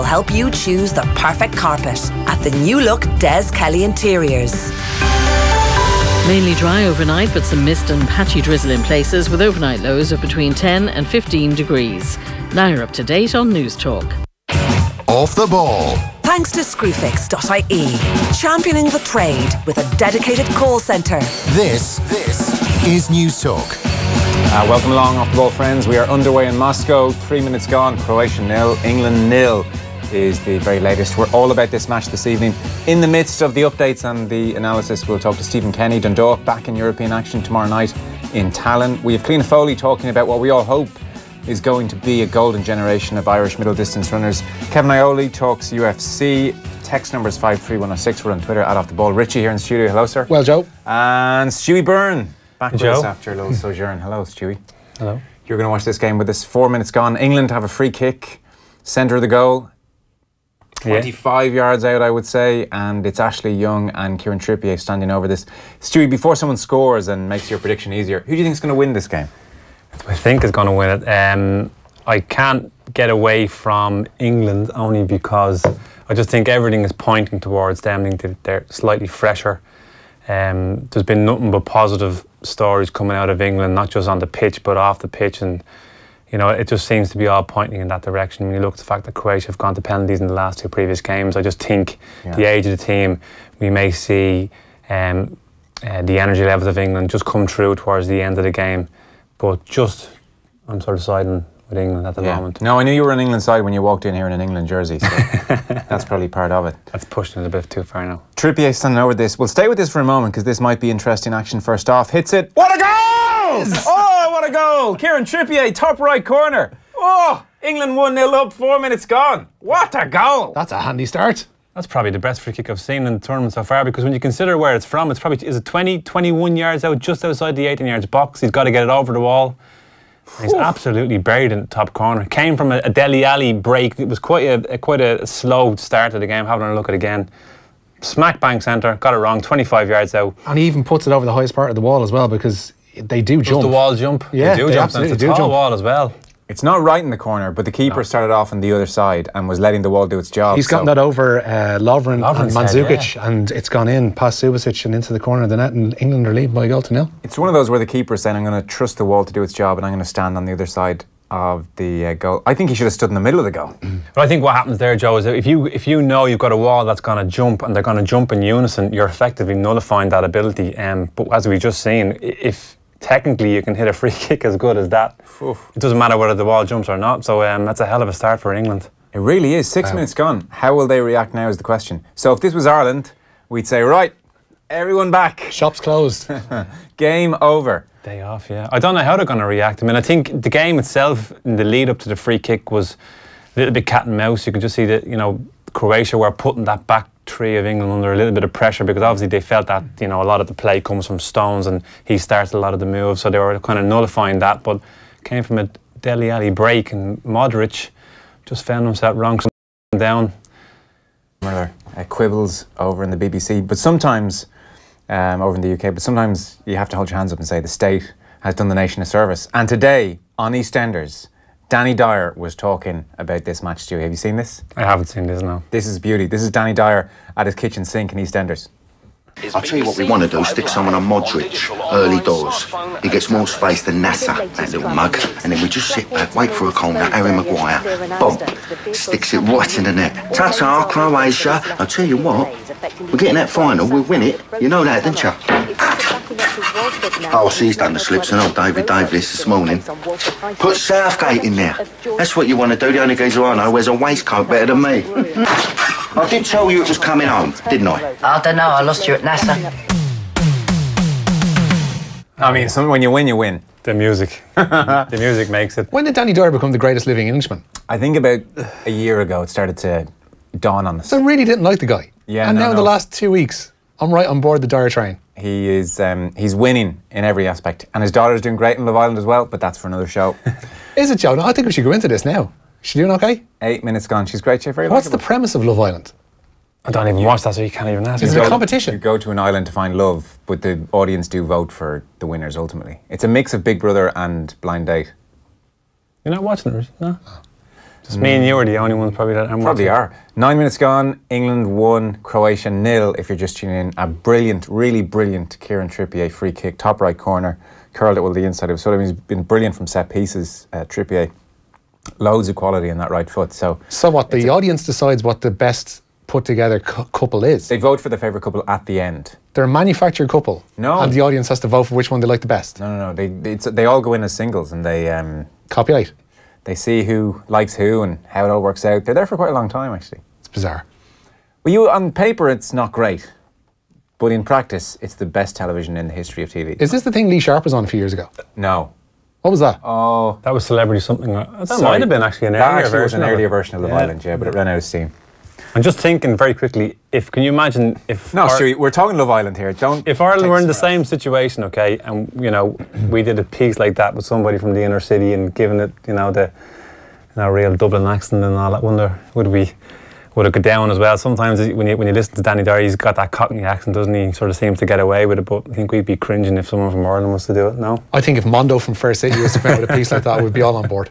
will help you choose the perfect carpet at the new look Des Kelly Interiors. Mainly dry overnight, but some mist and patchy drizzle in places, with overnight lows of between 10 and 15 degrees. Now you're up to date on News Talk. Off the ball. Thanks to Screwfix.ie, championing the trade with a dedicated call centre. This is News Talk. Welcome along, Off the Ball friends. We are underway in Moscow. 3 minutes gone. Croatia 0, England 0 is the very latest. We're all about this match this evening. In the midst of the updates and the analysis, we'll talk to Stephen Kenny. Dundalk back in European action tomorrow night in Tallinn. We have Cliona Foley talking about what we all hope is going to be a golden generation of Irish middle distance runners. Kevin Ioli talks UFC. Text number is 53106. We're on Twitter at Off the Ball. Richie here in the studio. Hello, sir. Well, Joe. And Stuey Byrne back with Joe. us after a little sojourn. Hello, Stewie. Hello. You're going to watch this game with us. 4 minutes gone. England have a free kick, centre of the goal, 25 yards out, I would say, and it's Ashley Young and Kieran Trippier standing over this. Stewie, before someone scores and makes your prediction easier, who do you think is going to win this game? I think is going to win it. I can't get away from England only because I just think everything is pointing towards them. I think they're slightly fresher. There's been nothing but positive stories coming out of England, not just on the pitch but off the pitch, and you know, it just seems to be all pointing in that direction. When you look at the fact that Croatia have gone to penalties in the last two previous games, I just think the age of the team, we may see the energy levels of England just come through towards the end of the game. But just, I'm sort of siding with England at the moment. No, I knew you were on England side when you walked in here in an England jersey, so that's probably part of it. That's pushing it a bit too far now. Trippier standing over this. We'll stay with this for a moment because this might be interesting action first off. Hits it. What a goal! Yes. Oh, what a goal! Kieran Trippier, top right corner. Oh, England 1-0 up, 4 minutes gone. What a goal! That's a handy start. That's probably the best free kick I've seen in the tournament so far, because when you consider where it's from, it's probably, is it 20, 21 yards out, just outside the 18 yards box. He's got to get it over the wall. He's absolutely buried in the top corner. Came from a Dele Alli break. It was quite a slow start to the game. Having a look at it again. Smack bang centre, got it wrong, 25 yards out. And he even puts it over the highest part of the wall as well, because they do jump. Does the wall jump? Yeah, they do jump. And it's a tall wall as well. It's not right in the corner, but the keeper started off on the other side and was letting the wall do its job. He's gotten that over Lovren and Mandzukic, and it's gone in past Subasic and into the corner of the net, and England are leading by a goal to 0. It's one of those where the keeper's saying, I'm going to trust the wall to do its job and I'm going to stand on the other side of the goal. I think he should have stood in the middle of the goal. But I think what happens there, Joe, is that if you know you've got a wall that's going to jump and they're going to jump in unison, you're effectively nullifying that ability. But as we've just seen, if technically you can hit a free kick as good as that, it doesn't matter whether the wall jumps or not. So that's a hell of a start for England. It really is. 6 minutes gone. How will they react now is the question. So if this was Ireland, we'd say, right, everyone back. Shops closed. Game over. Day off, yeah. I don't know how they're going to react. I mean, I think the game itself, in the lead up to the free kick, was a little bit cat and mouse. You could just see that, you know, Croatia were putting that back three of England under a little bit of pressure, because obviously they felt that, you know, a lot of the play comes from Stones and he started a lot of the moves, so they were kind of nullifying that. But came from a Dele Alli break, and Modric just found himself wrong down. Quibbles over in the BBC, but sometimes over in the UK, but sometimes you have to hold your hands up and say the state has done the nation a service. And today on EastEnders, Danny Dyer was talking about this match. Stewie, have you seen this? I haven't seen this, no. This is beauty. This is Danny Dyer at his kitchen sink in EastEnders. I'll tell you what we want to do, stick someone on Modric, early doors. He gets more space than NASA, that little mug. And then we just sit back, wait for a corner, Harry Maguire, boom, sticks it right in the net. Ta-ta, Croatia. I'll tell you what, we're getting that final, we'll win it. You know that, don't you? Oh, see, he's done the slips and old David Davis this morning. Put Southgate in there. That's what you want to do. The only geezer I know wears a waistcoat better than me. I did tell you it was coming home, didn't I? I don't know, I lost you at NASA. I mean, when you win, you win. The music. The music makes it. When did Danny Dyer become the greatest living Englishman? I think about a year ago it started to dawn on us. So I really didn't like the guy. Yeah, and now in the last 2 weeks, I'm right on board the Dyer train. He is, he's winning in every aspect. And his daughter's doing great in Love Island as well, but that's for another show. Is it, Joe? No, I think we should go into this now. Is she doing okay? 8 minutes gone. She's great. She's very What's likable. the premise of Love Island? I don't even watch that, so you can't even ask. Is it a competition? You go to an island to find love, but the audience do vote for the winners ultimately. It's a mix of Big Brother and Blind Date. You're not watching it, no? Just me and you are the only ones probably that I'm Probably watching. are. 9 minutes gone. England 1, Croatia 0. If you're just tuning in, a brilliant, really brilliant Kieran Trippier free kick, top right corner, curled it with the inside. It was he's been brilliant from set pieces. Trippier, loads of quality in that right foot. So what? The audience decides what the best put together couple is. They vote for their favourite couple at the end. They're a manufactured couple. No. And the audience has to vote for which one they like the best. No. They all go in as singles and they Copulate. They see who likes who and how it all works out. They're there for quite a long time, actually. It's bizarre. Well, on paper, it's not great. But in practice, it's the best television in the history of TV. Is this the thing Lee Sharp was on a few years ago? No. What was that? Oh. That was Celebrity something. That Sorry. might have been actually an earlier version. That was an earlier version of Love Yeah. Island, yeah, but it ran out of steam. I'm just thinking very quickly, can you imagine if... No, Stuey, we're talking Love Island here. If Ireland were in the same situation, okay, and, we did a piece like that with somebody from the inner city and giving it, the real Dublin accent and all that, would it go down as well? Sometimes when you listen to Danny Dyer, he's got that Cockney accent, doesn't he? He sort of seems to get away with it, but I think we'd be cringing if someone from Ireland was to do it, no? I think if Mondo from Fair City was to come out with a piece like that, we'd be all on board.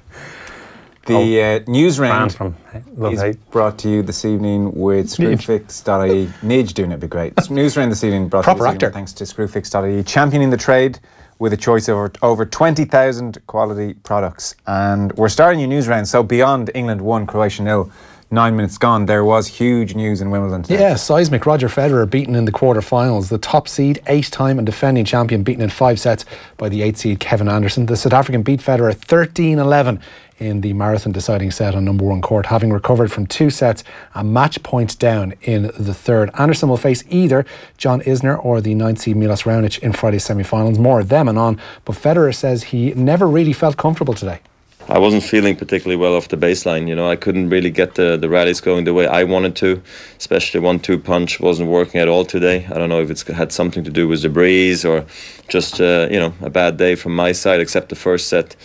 The news round from is brought to you this evening with Screwfix.ie. Nidge doing it would be great. News round this evening brought to you this evening thanks to Screwfix.ie, championing the trade with a choice of over 20,000 quality products. And we're starting your news round, so beyond England 1, Croatia 0, 9 minutes gone, there was huge news in Wimbledon today. Yeah, seismic. Roger Federer beaten in the quarter-finals. The top seed, 8-time and defending champion, beaten in 5 sets by the 8th seed Kevin Anderson. The South African beat Federer 13-11 in the marathon deciding set on number 1 court, having recovered from 2 sets and match point down in the third. Anderson will face either John Isner or the 9th seed Milos Raonic in Friday's semi-finals. More of them and on, but Federer says he never really felt comfortable today. I wasn't feeling particularly well off the baseline. I couldn't really get the rallies going the way I wanted to, especially 1-2 punch wasn't working at all today. I don't know if it's had something to do with the breeze or just, a bad day from my side, except the first set.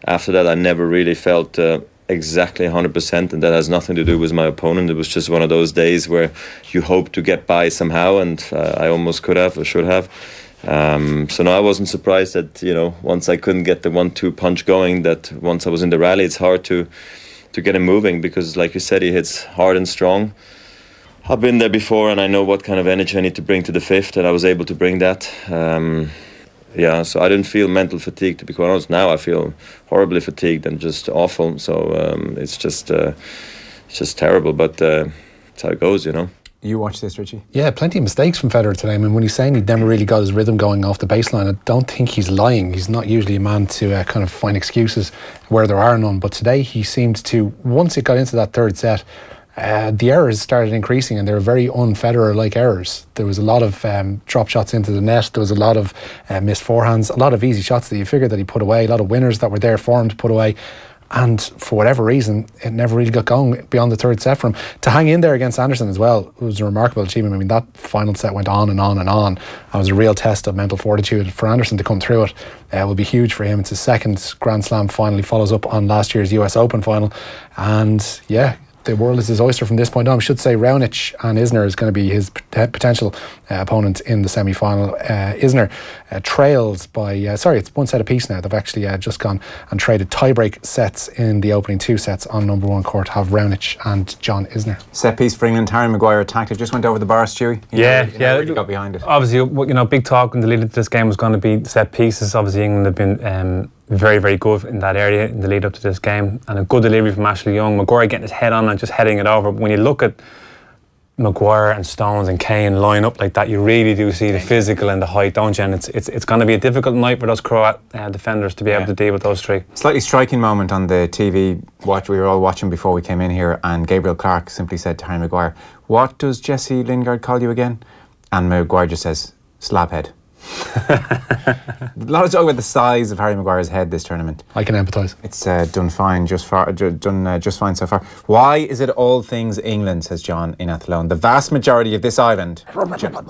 After that, I never really felt exactly 100%, and that has nothing to do with my opponent. It was just one of those days where you hope to get by somehow, and I almost could have or should have. So no, I wasn't surprised that once I couldn't get the 1-2 punch going, that once I was in the rally, it's hard to get him moving, because like you said, he hits hard and strong. I've been there before and I know what kind of energy I need to bring to the fifth, and I was able to bring that. So I didn't feel mental fatigue, to be quite honest. Now I feel horribly fatigued and just awful. So it's just terrible, but it's how it goes, You watched this, Richie? Yeah, plenty of mistakes from Federer today. I mean, when he's saying he'd never really got his rhythm going off the baseline, I don't think he's lying. He's not usually a man to kind of find excuses where there are none. But today he seemed to, once it got into that third set, the errors started increasing, and they were very un-Federer-like errors. There was a lot of drop shots into the net. There was a lot of missed forehands, a lot of easy shots that you figured that he put away, a lot of winners that were there for him to put away. And for whatever reason, it never really got going beyond the third set for him. To hang in there against Anderson as well, it was a remarkable achievement. I mean, that final set went on and on and on. It was a real test of mental fortitude. For Anderson to come through it will be huge for him. It's his second Grand Slam final. He follows up on last year's US Open final. And yeah, the world is his oyster from this point on. I should say Raonic and Isner is going to be his potential opponent in the semi-final. Isner trails by, it's 1 set apiece now. They've actually just gone and traded tie-break sets in the opening 2 sets on number 1 court, have Raonic and John Isner. Set piece for England. Harry Maguire attacked it, just went over the bar, Stewie. He really got behind it. Obviously, big talk in the lead up to this game was going to be set pieces. Obviously, England have been very, very good in that area in the lead up to this game, and a good delivery from Ashley Young. Maguire getting his head on and just heading it over. But when you look at Maguire and Stones and Kane line up like that, you really do see the physical and the height, don't you? And it's going to be a difficult night for those Croat defenders to be able to deal with those three. Slightly striking moment on the TV watch we were all watching before we came in here, and Gabriel Clark simply said to Harry Maguire, "What does Jesse Lingard call you again?" And Maguire just says, "Slabhead." A lot of talk about the size of Harry Maguire's head this tournament. I can empathise. It's done fine, just fine so far. Why is it all things England, says John in Athlone? The vast majority of this island,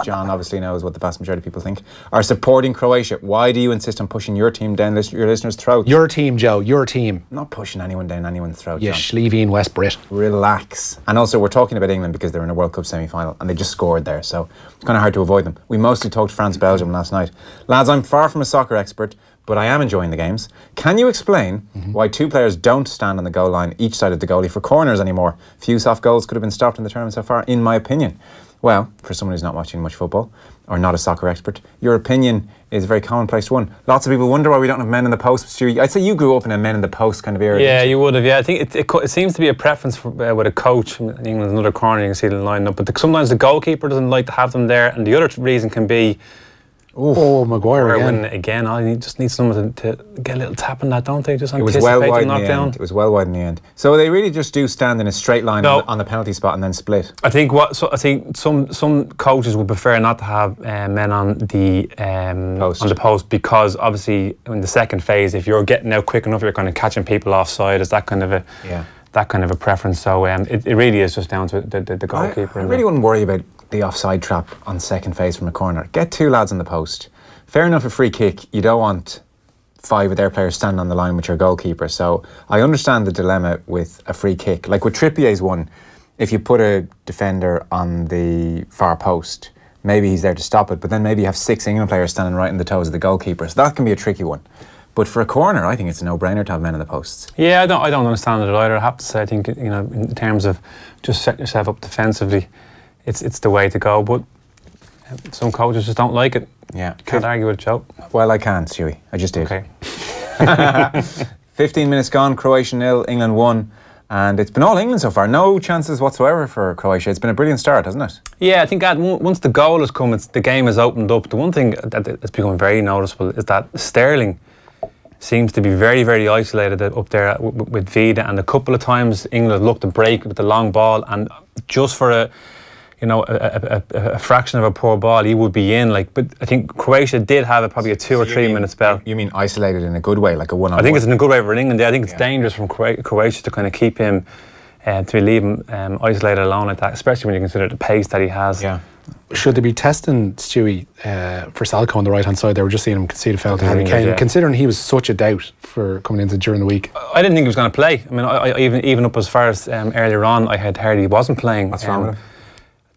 John obviously knows what the vast majority of people think, are supporting Croatia. Why do you insist on pushing your team down your listeners' throats? Your team, Joe, your team. I'm not pushing anyone down anyone's throat, Yeah, John. Schleveen, West Brit. Relax. And also, we're talking about England because they're in a World Cup semi-final and they just scored there, so it's kind of hard to avoid them. We mostly talked France-Belgium last night. Lads, I'm far from a soccer expert, but I am enjoying the games. Can you explain why two players don't stand on the goal line each side of the goalie for corners anymore? Few soft goals could have been stopped in the tournament so far, in my opinion. Well, for someone who's not watching much football or not a soccer expert, your opinion is a very commonplace one. Lots of people wonder why we don't have men in the post. Stewie, I'd say you grew up in a men in the post kind of era. Yeah, you would have. Yeah, I think it seems to be a preference for, with a coach. In England, another corner you can see them lined up, but sometimes the goalkeeper doesn't like to have them there, and the other reason can be. Oh, Maguire again. I just need someone to get a little tap on that, don't they? Just it was well wide in the end. It was well wide in the end. So they really just do stand in a straight line on the penalty spot and then split. I think some coaches would prefer not to have men on the post because obviously in the second phase, if you're getting out quick enough, you're kind of catching people offside. Is that kind of a preference? So it really is just down to the goalkeeper. I really wouldn't worry about the offside trap on second phase from a corner. Get two lads on the post. Fair enough, a free kick. You don't want 5 of their players standing on the line with your goalkeeper. So I understand the dilemma with a free kick. Like with Trippier's one, if you put a defender on the far post, maybe he's there to stop it, but then maybe you have 6 England players standing right in the toes of the goalkeeper. So that can be a tricky one. But for a corner, I think it's a no-brainer to have men in the posts. Yeah, I don't understand it either. I have to say, I think, in terms of just setting yourself up defensively, it's the way to go, but some coaches just don't like it. Yeah. Can't argue with it, Joe. Well, I can, Stewie. I just did. Okay. 15 minutes gone, Croatia 0, England 1, and it's been all England so far. No chances whatsoever for Croatia. It's been a brilliant start, hasn't it? Yeah, I think once the goal has come, the game has opened up. The one thing that's become very noticeable is that Sterling seems to be very, very isolated up there with Vida, and a couple of times England looked to break with the long ball, and just for a fraction of a poor ball, he would be in. But I think Croatia did have probably a 2 or 3 minute spell. You mean isolated in a good way, like a one-on-one? I think it's in a good way for England. I think it's dangerous from Croatia to kind of keep him, to leave him isolated alone like that, especially when you consider the pace that he has. Yeah. Should they be testing Stewie for Salco on the right-hand side? They were just seeing him concede a foul to Harry Kane, considering he was such a doubt for coming into during the week. I didn't think he was going to play. I mean, I even up as far as earlier on, I had heard he wasn't playing. What's wrong with him?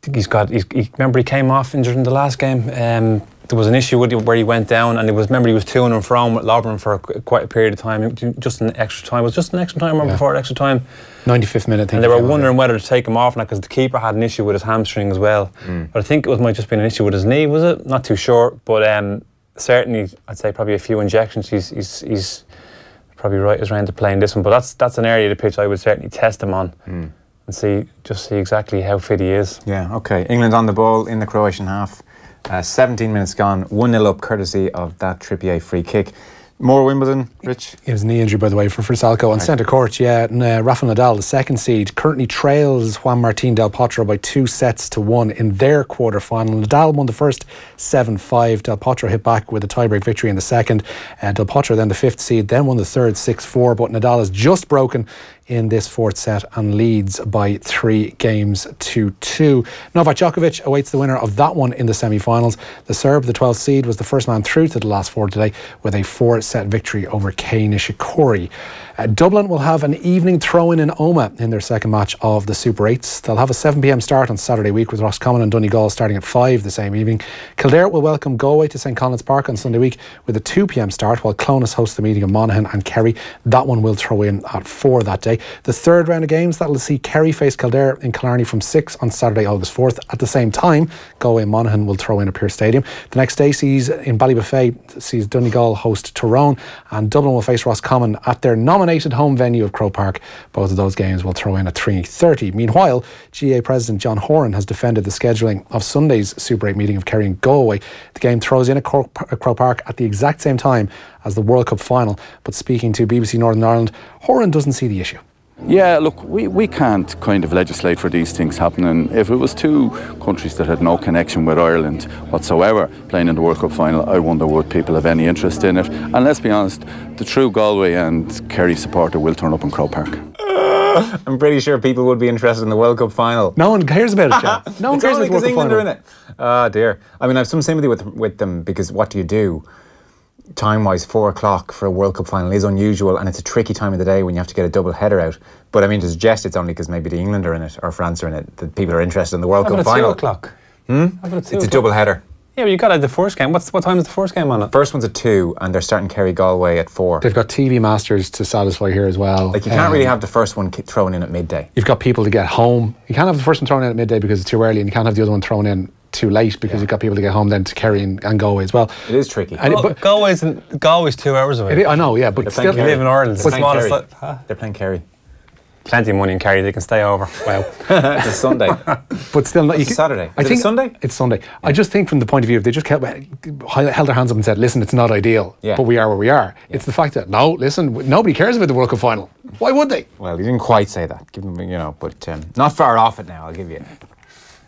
I think remember he came off injured in the last game. There was an issue with where he went down, and remember he was to and from with Lovren for quite a period of time. Just an extra time. Was just an extra time or before extra time? 95th minute. And they were wondering whether to take him off now because the keeper had an issue with his hamstring as well. But I think it might just been an issue with his knee, was it? Not too sure, but certainly I'd say probably a few injections. He's probably right as round to playing this one. But that's an area of the pitch I would certainly test him on. And see exactly how fit he is. Yeah, okay. England on the ball in the Croatian half. 17 minutes gone, 1-0 up courtesy of that Trippier free kick. More Wimbledon, Rich? He has a knee injury, by the way, for Salco. On centre court, and Rafa Nadal, the second seed, currently trails Juan Martín Del Potro by 2-1 in their quarter-final. Nadal won the first 7-5. Del Potro hit back with a tie-break victory in the second. Del Potro, then the fifth seed, then won the third 6-4, but Nadal has just broken in this fourth set and leads by 3-2. Novak Djokovic awaits the winner of that one in the semi-finals. The Serb, the 12th seed, was the first man through to the last four today with a 4-set victory over Kei Nishikori. Dublin will have an evening throw-in Oma in their second match of the Super 8s. They'll have a 7 p.m. start on Saturday week with Roscommon and Donegal starting at 5 the same evening. Kildare will welcome Galway to St Conleth's Park on Sunday week with a 2 p.m. start, while Clonus hosts the meeting of Monaghan and Kerry. That one will throw in at 4 that day. The third round of games, that will see Kerry face Kildare in Killarney from 6 on Saturday, August 4th. At the same time, Galway and Monaghan will throw in at Pearse Stadium. The next day in Ballybuffet sees Donegal host Tyrone, and Dublin will face Roscommon at their nominated home venue of Croke Park. Both of those games will throw in at 3:30. Meanwhile, GA President John Horan has defended the scheduling of Sunday's Super 8 meeting of Kerry and Galway. The game throws in at Croke Park at the exact same time as the World Cup final. But speaking to BBC Northern Ireland, Horan doesn't see the issue. Yeah, look, we can't kind of legislate for these things happening. If it was two countries that had no connection with Ireland whatsoever playing in the World Cup final, I wonder would people have any interest in it. And let's be honest, the true Galway and Kerry supporter will turn up in Croke Park. I'm pretty sure people would be interested in the World Cup final. No one cares about it, John. No one cares about the World Cup final. England are in it. Oh dear. I mean, I have some sympathy with them, because what do you do? Time-wise, 4 o'clock for a World Cup final is unusual, and it's a tricky time of the day when you have to get a double header out. But I mean, to suggest it's only because maybe the England are in it or France are in it that people are interested in the World Cup final. 2 o'clock. It's a double header. Yeah, but you got the first game. What time is the first game on it? First one's at 2, and they're starting Kerry Galway at 4. They've got TV masters to satisfy here as well. Like, you can't really have the first one thrown in at midday. You've got people to get home. You can't have the first one thrown in at midday because it's too early, and you can't have the other one thrown in too late because you've got people to get home then to Kerry and Galway as well. It is tricky. But Galway's 2 hours away. I know, yeah, but still, you live in Ireland. They're playing Kerry. Plenty of money in Kerry, they can stay over. Wow. It's a Sunday. But still, it's a Saturday. I think it's Sunday? It's Sunday. Yeah. I just think from the point of view, if they just held their hands up and said, listen, it's not ideal, but we are where we are. Yeah. It's the fact that, no, listen, nobody cares about the World Cup final. Why would they? Well, you didn't quite say that. Give them, but not far off it now, I'll give you.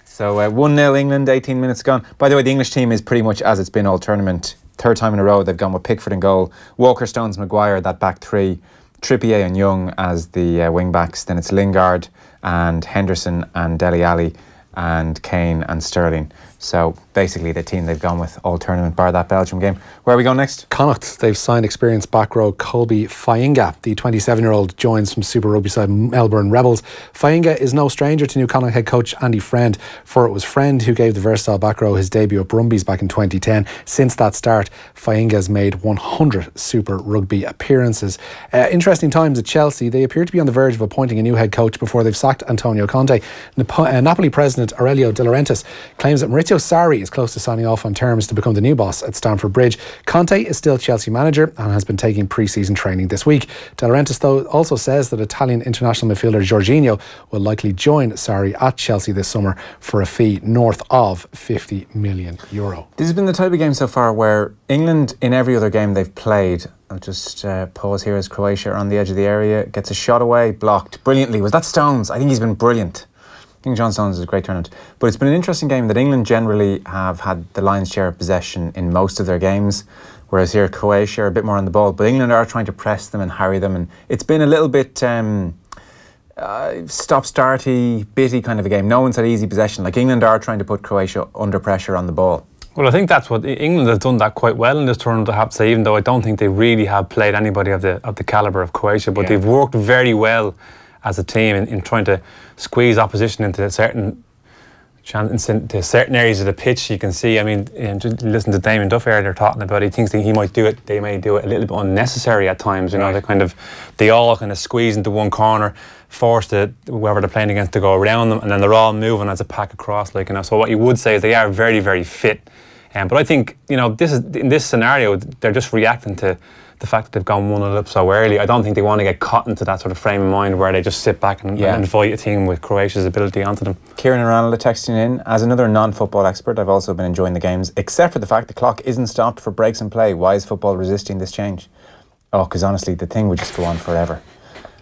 So 1-0 England, 18 minutes gone. By the way, the English team is pretty much as it's been all tournament. Third time in a row they've gone with Pickford in goal. Walker, Stones, Maguire, that back three. Trippier and Young as the wing backs. Then it's Lingard and Henderson and Dele Alli and Kane and Sterling. So basically the team they've gone with all tournament bar that Belgium game. Where are we going next? Connacht. They've signed experienced back row Colby Fainga. The 27-year-old joins from Super Rugby side Melbourne Rebels. Fainga is no stranger to new Connacht head coach Andy Friend, for it was Friend who gave the versatile back row his debut at Brumbies back in 2010. Since that start, Fainga has made 100 Super Rugby appearances. Interesting times at Chelsea. They appear to be on the verge of appointing a new head coach before they've sacked Antonio Conte. Napoli president Aurelio De Laurentiis claims that Maurizio Sarri is close to signing off on terms to become the new boss at Stamford Bridge. Conte is still Chelsea manager and has been taking pre-season training this week. De Laurentiis, though, also says that Italian international midfielder Jorginho will likely join Sarri at Chelsea this summer for a fee north of €50 million. This has been the type of game so far where England, in every other game they've played, I'll just pause here as Croatia are on the edge of the area, gets a shot away, blocked brilliantly. Was that Stones? I think he's been brilliant. I think John Stones is a great tournament. But it's been an interesting game that England generally have had the lion's share of possession in most of their games, whereas here Croatia are a bit more on the ball. But England are trying to press them and harry them, and it's been a little bit stop-starty, bitty kind of a game. No one's had easy possession. Like, England are trying to put Croatia under pressure on the ball. Well, I think that's what England has done that quite well in this tournament, I have to say, even though I don't think they really have played anybody of the calibre of Croatia, but they've worked very well as a team in trying to squeeze opposition into certain areas of the pitch. You can see, I mean, just listen to Damien Duff earlier talking about, he thinks that he might do it, they may do it a little bit unnecessary at times, you know, they all kind of squeeze into one corner, force whoever they're playing against to go around them, and then they're all moving as a pack across, like, you know. So what you would say is they are very, very fit. But I think, you know, in this scenario, they're just reacting to the fact that they've gone 1-0 up so early. I don't think they want to get caught into that sort of frame of mind where they just sit back and invite a team with Croatia's ability onto them. Kieran and Ranelagh texting in, as another non-football expert, I've also been enjoying the games, except for the fact the clock isn't stopped for breaks and play. Why is football resisting this change? Oh, because honestly, the thing would just go on forever.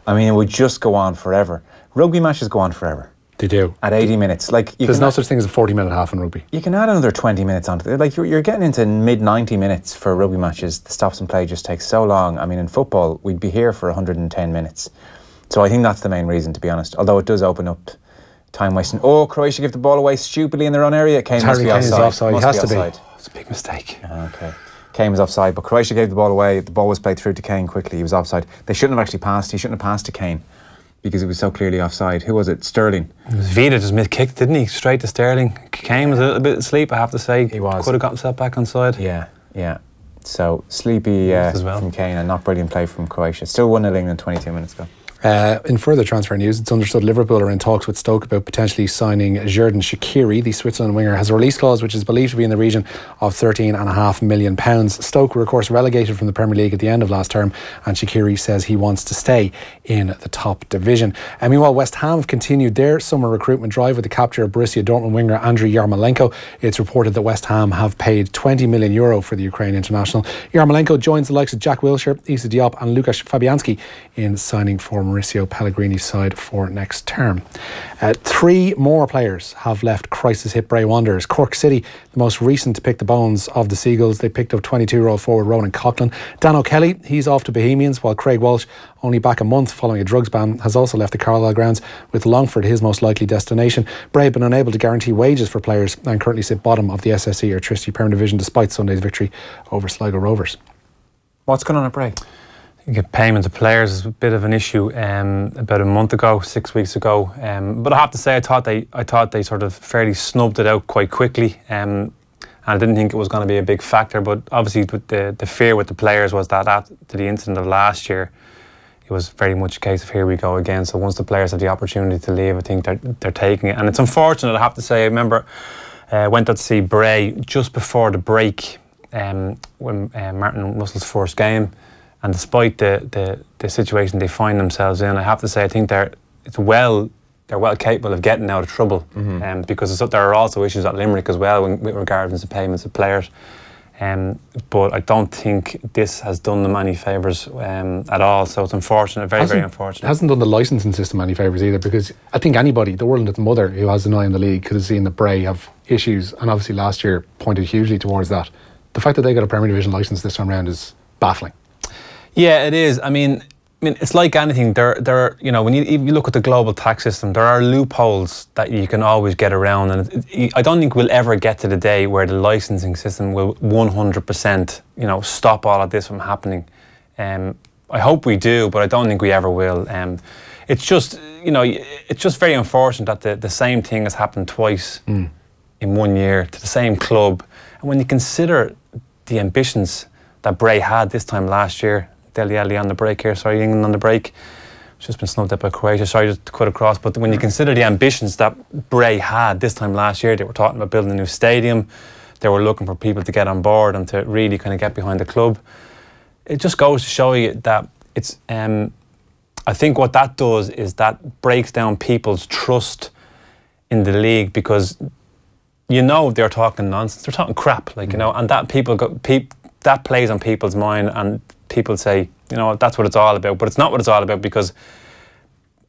I mean, it would just go on forever. Rugby matches go on forever. They do. At 80 minutes. Like, there's no such thing as a 40-minute half in rugby. You can add another 20 minutes onto it. Like, you're getting into mid-90 minutes for rugby matches. The stops and play just takes so long. I mean, in football, we'd be here for 110 minutes. So I think that's the main reason, to be honest. Although it does open up time wasting. Oh, Croatia give the ball away stupidly in their own area. Kane must be offside. He has to be. It's a big mistake. Okay. Kane was offside, but Croatia gave the ball away. The ball was played through to Kane quickly. He was offside. They shouldn't have actually passed. He shouldn't have passed to Kane, because it was so clearly offside. Who was it? Sterling. It was Vida just mid-kicked, didn't he? Straight to Sterling. Kane was a little bit asleep, I have to say. He was. Could have got himself back on side. Yeah. So sleepy from Kane and not brilliant play from Croatia. Still 1-0 England 22 minutes ago. In further transfer news, it's understood Liverpool are in talks with Stoke about potentially signing Xherdan Shaqiri. The Switzerland winger has a release clause which is believed to be in the region of £13.5 million. Stoke were of course relegated from the Premier League at the end of last term, and Shaqiri says he wants to stay in the top division. And meanwhile, West Ham have continued their summer recruitment drive with the capture of Borussia Dortmund winger Andriy Yarmolenko. It's reported that West Ham have paid €20 million for the Ukraine international. Yarmolenko joins the likes of Jack Wilshere, Issa Diop and Lukasz Fabianski in signing for Mauricio Pellegrini's side for next term. 3 more players have left crisis-hit Bray Wanderers. Cork City, the most recent to pick the bones of the Seagulls. They picked up 22-year-old forward Ronan Coughlin. Dan O'Kelly, he's off to Bohemians, while Craig Walsh, only back a month following a drugs ban, has also left the Carlisle grounds, with Longford his most likely destination. Bray have been unable to guarantee wages for players and currently sit bottom of the SSE or Tristram Premier Division despite Sunday's victory over Sligo Rovers. What's going on at Bray? I think payment to players is a bit of an issue. About a month ago, 6 weeks ago, but I have to say I thought they sort of fairly snubbed it out quite quickly. and I didn't think it was going to be a big factor. But obviously, with the fear with the players was that after the incident of last year, it was very much a case of here we go again. So once the players have the opportunity to leave, I think they're taking it, and it's unfortunate. I have to say, I remember went out to see Bray just before the break when Martin Russell's first game, and despite the situation they find themselves in, I have to say I think they're well capable of getting out of trouble, because there are also issues at Limerick as well with regards to payments of players. But I don't think this has done them any favours at all. So it's unfortunate, very unfortunate. It hasn't done the licensing system any favours either, because I think anybody, the world and its mother, who has an eye on the league could have seen that Bray have issues, and obviously last year pointed hugely towards that. The fact that they got a Premier Division licence this time around is baffling. Yeah, it is. I mean, it's like anything. There, you know, when you look at the global tax system, there are loopholes that you can always get around, and I don't think we'll ever get to the day where the licensing system will 100%, you know, stop all of this from happening. I hope we do, but I don't think we ever will. It's just, you know, it's just very unfortunate that the same thing has happened twice in 1 year to the same club, and when you consider the ambitions that Bray had this time last year. Dele Alli on the break here, sorry, England on the break. It's just been snubbed out by Croatia, sorry just to cut across. But when you consider the ambitions that Bray had this time last year, they were talking about building a new stadium, they were looking for people to get on board and to really kind of get behind the club. It just goes to show you that it's, I think what that does is that breaks down people's trust in the league, because you know they're talking nonsense, they're talking crap, like, you know, and that that plays on people's mind, and people say, you know, that's what it's all about. But it's not what it's all about, because,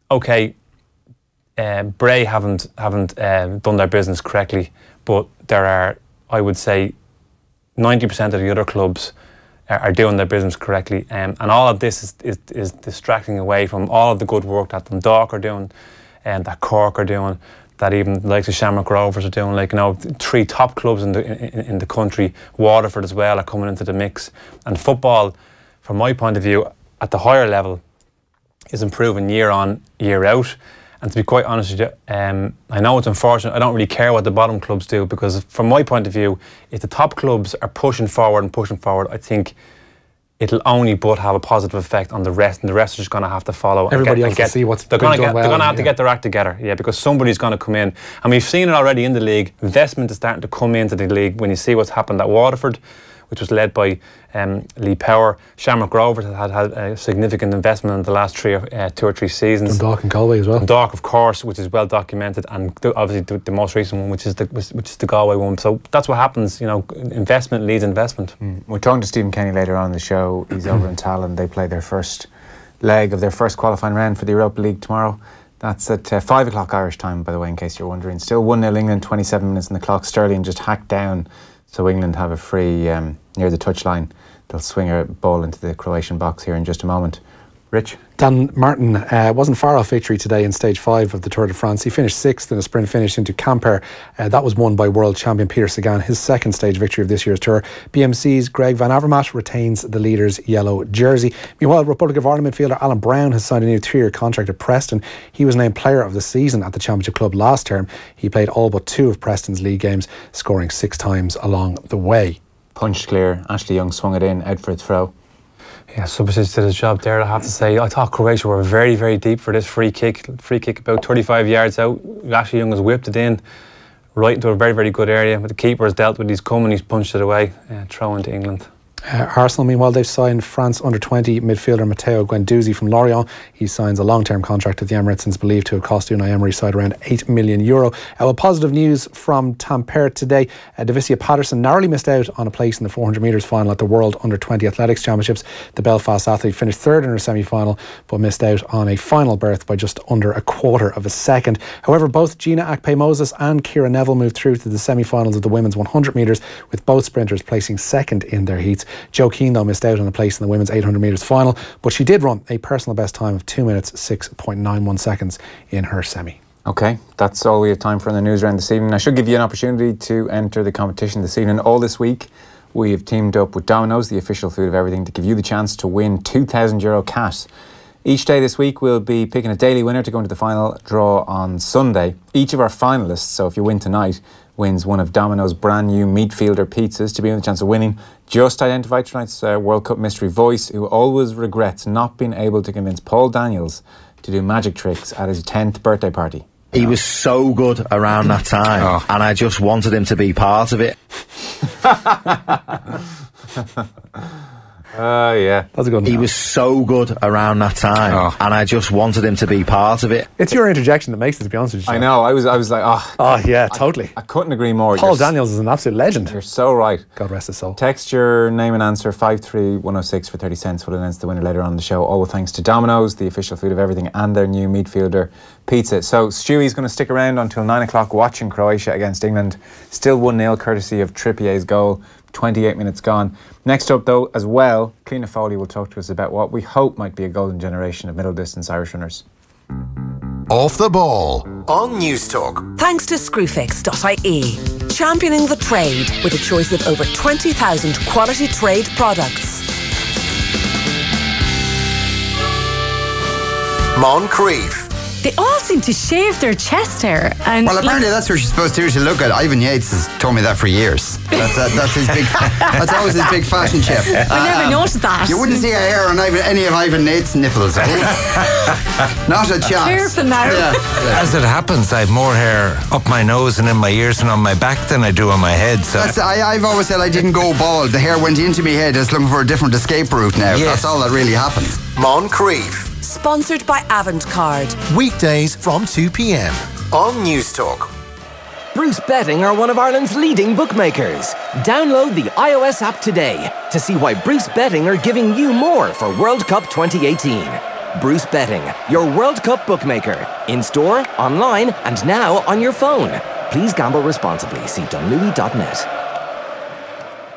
okay, Bray haven't done their business correctly, but there are, I would say, 90% of the other clubs are doing their business correctly, and all of this is distracting away from all of the good work that Dundalk are doing, and that Cork are doing, that even the likes of Shamrock Rovers are doing. Like, you know, 3 top clubs in the country, Waterford as well, are coming into the mix. And football, from my point of view, at the higher level, is improving year on, year out. And to be quite honest with you, I know it's unfortunate, I don't really care what the bottom clubs do, because from my point of view, if the top clubs are pushing forward, I think it'll only but have a positive effect on the rest, and the rest are just going to have to follow. Everybody else will see what's they're going well, to have to get their act together, yeah, because somebody's going to come in. And we've seen it already in the league. Investment is starting to come into the league when you see what's happened at Waterford, which was led by Lee Power. Shamrock Rovers had a significant investment in the last 2 or 3 seasons. Dundalk and Galway as well. Dundalk, of course, which is well documented, and obviously the most recent one, which is the Galway one. So that's what happens, you know, investment leads investment. We're talking to Stephen Kenny later on in the show. He's over in Tallinn. They play their first leg of their first qualifying round for the Europa League tomorrow. That's at 5 o'clock Irish time, by the way, in case you're wondering. Still 1-0 England, 27 minutes on the clock. Sterling just hacked down, so England have a free near the touchline. They'll swing a ball into the Croatian box here in just a moment. Rich? Dan Martin wasn't far off victory today in stage 5 of the Tour de France. He finished 6th in a sprint finish into Quimper. That was won by world champion Peter Sagan, his second stage victory of this year's Tour. BMC's Greg Van Avermaet retains the leader's yellow jersey. Meanwhile, Republic of Ireland midfielder Alan Brown has signed a new 3-year contract at Preston. He was named player of the season at the Championship Club last term. He played all but 2 of Preston's league games, scoring 6 times along the way. Punched clear. Ashley Young swung it in, out for a throw. Yeah, Subasic did his job there, I have to say. I thought Croatia were very, very deep for this free kick. Free kick about 35 yards out. Ashley Young has whipped it in right into a very, very good area. But the keeper has dealt with it. He's come and he's punched it away. Throw into England. Arsenal, meanwhile, they've signed France under-20 midfielder Matteo Guendouzi from Lorient. He signs a long-term contract at the Emirates and is believed to have cost Unai Emery's side around €8 million. Well, positive news from Tampere today. Davicia Patterson narrowly missed out on a place in the 400 metres final at the World Under-20 Athletics Championships. The Belfast athlete finished 3rd in her semi-final, but missed out on a final berth by just under a quarter of a second. However, both Gina Akpe-Moses and Ciara Neville moved through to the semi-finals of the women's 100 metres, with both sprinters placing 2nd in their heats. Jo Keane, though, missed out on a place in the women's 800 metres final, but she did run a personal best time of 2 minutes 6.91 seconds in her semi. Okay, that's all we have time for in the news round this evening. I should give you an opportunity to enter the competition this evening. All this week we have teamed up with Domino's, the official food of everything, to give you the chance to win €2,000 cash Each day this week we'll be picking a daily winner to go into the final draw on Sunday. Each of our finalists, so if you win tonight, wins one of Domino's brand new Meatfielder pizzas. To be in the chance of winning, just identify tonight's World Cup mystery voice who always regrets not being able to convince Paul Daniels to do magic tricks at his 10th birthday party. He was so good around that time, and I just wanted him to be part of it. Yeah. That's a good one. He was so good around that time, and I just wanted him to be part of it. It's your interjection that makes it, to be honest with you. I know, I was like, oh yeah, totally. I couldn't agree more. Paul Daniels is an absolute legend. You're so right. God rest his soul. Text your name and answer 53106 for 30 cents. We'll announce the winner later on in the show. All thanks to Domino's, the official food of everything, and their new Meatfielder pizza. So Stewie's going to stick around until 9 o'clock watching Croatia against England. Still 1-0 courtesy of Trippier's goal. 28 minutes gone. Next up, though, as well, Cliona Foley will talk to us about what we hope might be a golden generation of middle-distance Irish runners. Off the Ball on Newstalk. Thanks to Screwfix.ie, championing the trade with a choice of over 20,000 quality trade products. Moncrief. They all seem to shave their chest hair. And well, apparently that's what you're supposed to do, to look at. Ivan Yates has told me that for years. That's his big. That's always his big fashion tip. I never noticed that. You wouldn't see a hair on any of Ivan Yates' nipples. Not a chance. Careful now. Yeah. As it happens, I have more hair up my nose and in my ears and on my back than I do on my head. So I've always said I didn't go bald. The hair went into my head. I was looking for a different escape route now. Yes. That's all that really happened. Moncrief. Sponsored by Avantcard. Weekdays from 2 p.m. on Newstalk. Bruce Betting are one of Ireland's leading bookmakers. Download the iOS app today to see why Bruce Betting are giving you more for World Cup 2018. Bruce Betting, your World Cup bookmaker. In store, online, and now on your phone. Please gamble responsibly. See dunlewy.net.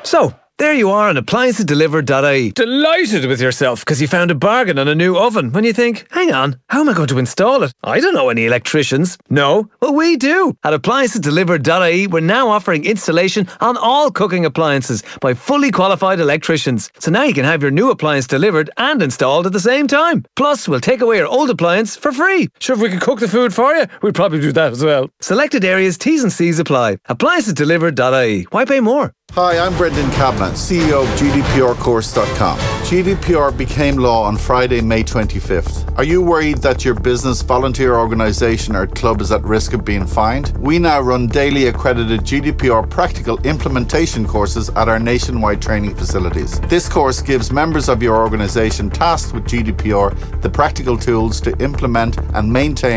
So, there you are on appliancesdelivered.ie. Delighted with yourself because you found a bargain on a new oven when you think, hang on, how am I going to install it? I don't know any electricians. No? Well, we do. At appliancesdelivered.ie, we're now offering installation on all cooking appliances by fully qualified electricians. So now you can have your new appliance delivered and installed at the same time. Plus, we'll take away your old appliance for free. Sure, if we could cook the food for you, we'd probably do that as well. Selected areas, T's and C's apply. Appliancesdelivered.ie. Why pay more? Hi, I'm Brendan Cablan, CEO of GDPRcourse.com. GDPR became law on Friday, May 25th. Are you worried that your business, volunteer organisation or club is at risk of being fined? We now run daily accredited GDPR practical implementation courses at our nationwide training facilities. This course gives members of your organisation tasked with GDPR the practical tools to implement and maintain